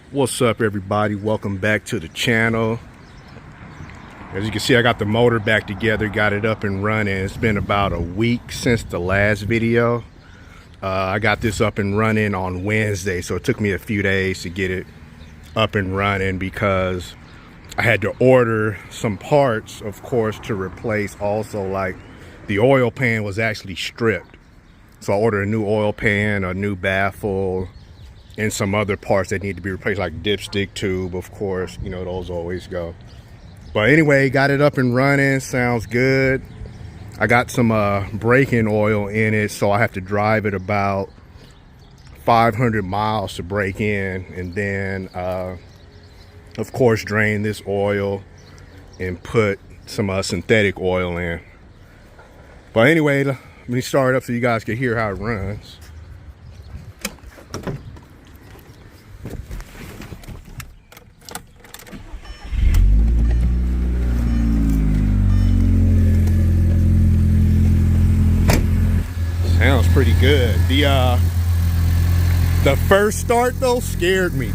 What's up, everybody? Welcome back to the channel. As you can see, I got the motor back together, got it up and running. It's been about a week since the last video. I got this up and running on Wednesday, so it took me a few days to get it up and running because I had to order some parts, of course, to replace. Also, like, the oil pan was actually stripped, so I ordered a new oil pan, a new baffle, and some other parts that need to be replaced, like dipstick tube, of course. You know, those always go. But anyway, got it up and running. Sounds good. I got some braking oil in it, so I have to drive it about 500 miles to break in, and then of course drain this oil and put some synthetic oil in. But anyway, let me start it up so you guys can hear how it runs. Sounds pretty good. The first start though scared me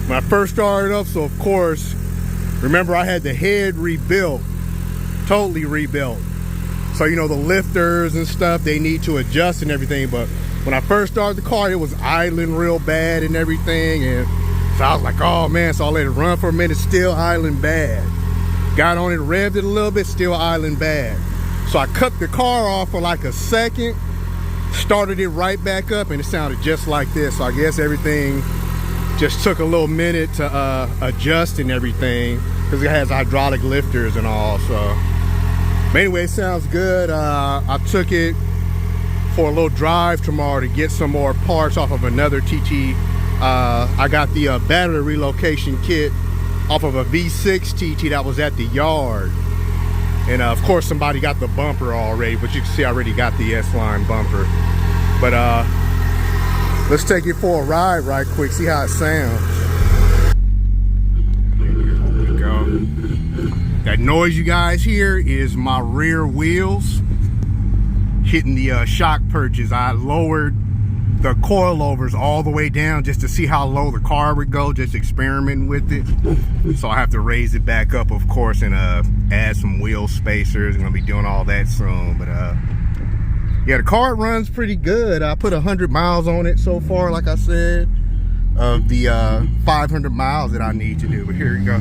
when I first started up. So of course, remember, I had the head rebuilt, totally rebuilt. So you know, the lifters and stuff, they need to adjust and everything. But when I first started the car, it was idling real bad and everything. And so I was like, oh man. So I let it run for a minute, still idling bad. Got on it, revved it a little bit, still idling bad. So I cut the car off for like a second, started it right back up, and it sounded just like this. So I guess everything just took a little minute to adjust and everything, because it has hydraulic lifters and all. So but anyway, it sounds good. I took it for a little drive tomorrow to get some more parts off of another TT. I got the battery relocation kit off of a V6 TT that was at the yard. And of course, somebody got the bumper already, but you can see I already got the S-line bumper. But let's take it for a ride right quick, see how it sounds. Here we go. That noise you guys hear is my rear wheels hitting the shock perches. I lowered the coilovers all the way down just to see how low the car would go, just experimenting with it. So I have to raise it back up, of course, and add some wheel spacers. I'm gonna be doing all that soon. But yeah, the car runs pretty good. I put 100 miles on it so far, like I said, of the 500 miles that I need to do. But here we go.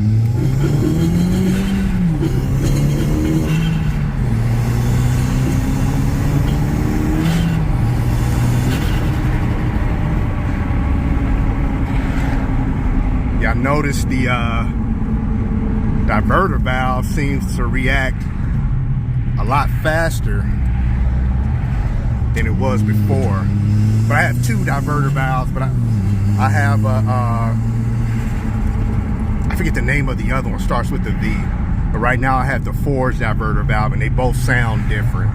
I noticed the diverter valve seems to react a lot faster than it was before. But I have two diverter valves, but I have I forget the name of the other one, starts with the V. But right now I have the forged diverter valve, and they both sound different.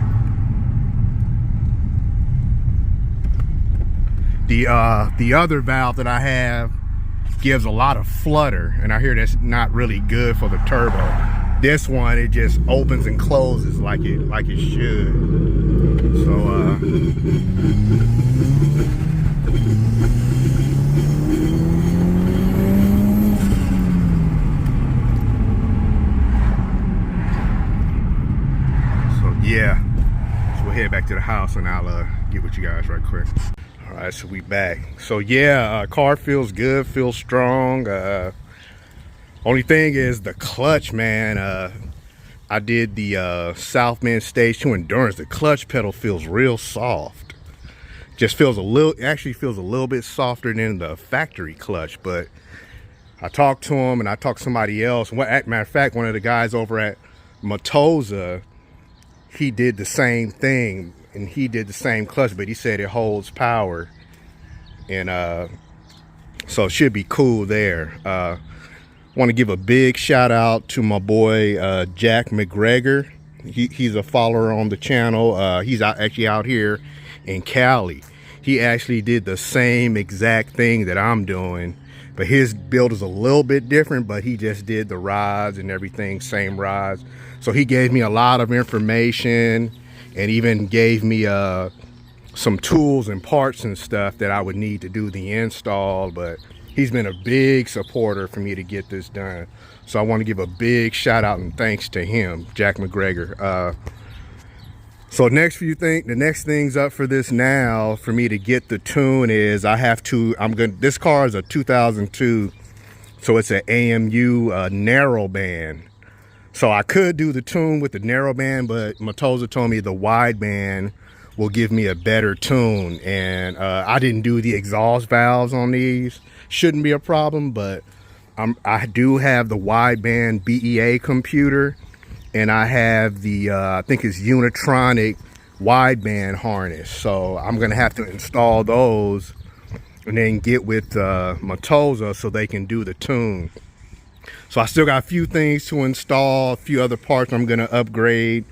The other valve that I have gives a lot of flutter, and I hear that's not really good for the turbo. This one, it just opens and closes like it should. So yeah, so we'll head back to the house and I'll get with you guys right quick. All right, so we back. So yeah, car feels good, feels strong. Only thing is the clutch, man. I did the Southman Stage 2 Endurance. The clutch pedal feels real soft. Just feels actually feels a little bit softer than the factory clutch. But I talked to him and I talked to somebody else. Matter of fact, one of the guys over at Matosa, he did the same thing. And he did the same clutch, but he said it holds power, and so it should be cool there. Want to give a big shout out to my boy Jack MacGregor. He's a follower on the channel. He's actually out here in Cali. He actually did the same exact thing that I'm doing, but his build is a little bit different, but he just did the rods and everything, same rods. So he gave me a lot of information, and even gave me some tools and parts and stuff that I would need to do the install. But he's been a big supporter for me to get this done. So I want to give a big shout out and thanks to him, Jack MacGregor. So the next things up for this now for me to get the tune is this car is a 2002, so it's an AMU narrow band. So I could do the tune with the narrow band, but Matoza told me the wide band will give me a better tune. And I didn't do the exhaust valves on these. Shouldn't be a problem, but I do have the wideband BEA computer, and I have the I think it's Unitronic wideband harness. So I'm gonna have to install those and then get with Matoza so they can do the tune. So I still got a few things to install, a few other parts I'm gonna upgrade.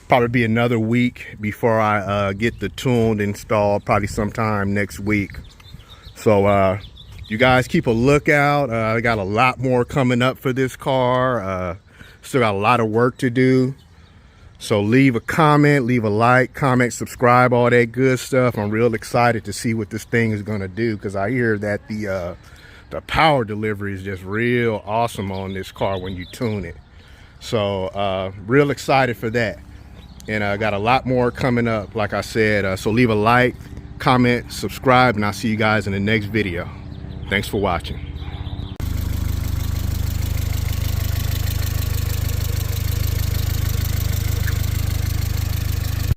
Probably be another week before I get the tune installed, probably sometime next week. So you guys keep a lookout. I got a lot more coming up for this car. Still got a lot of work to do. So leave a comment, leave a like, comment, subscribe, all that good stuff. I'm real excited to see what this thing is gonna do, because I hear that the power delivery is just real awesome on this car when you tune it. So real excited for that. And I got a lot more coming up, like I said. So leave a like, comment, subscribe, and I'll see you guys in the next video. Thanks for watching.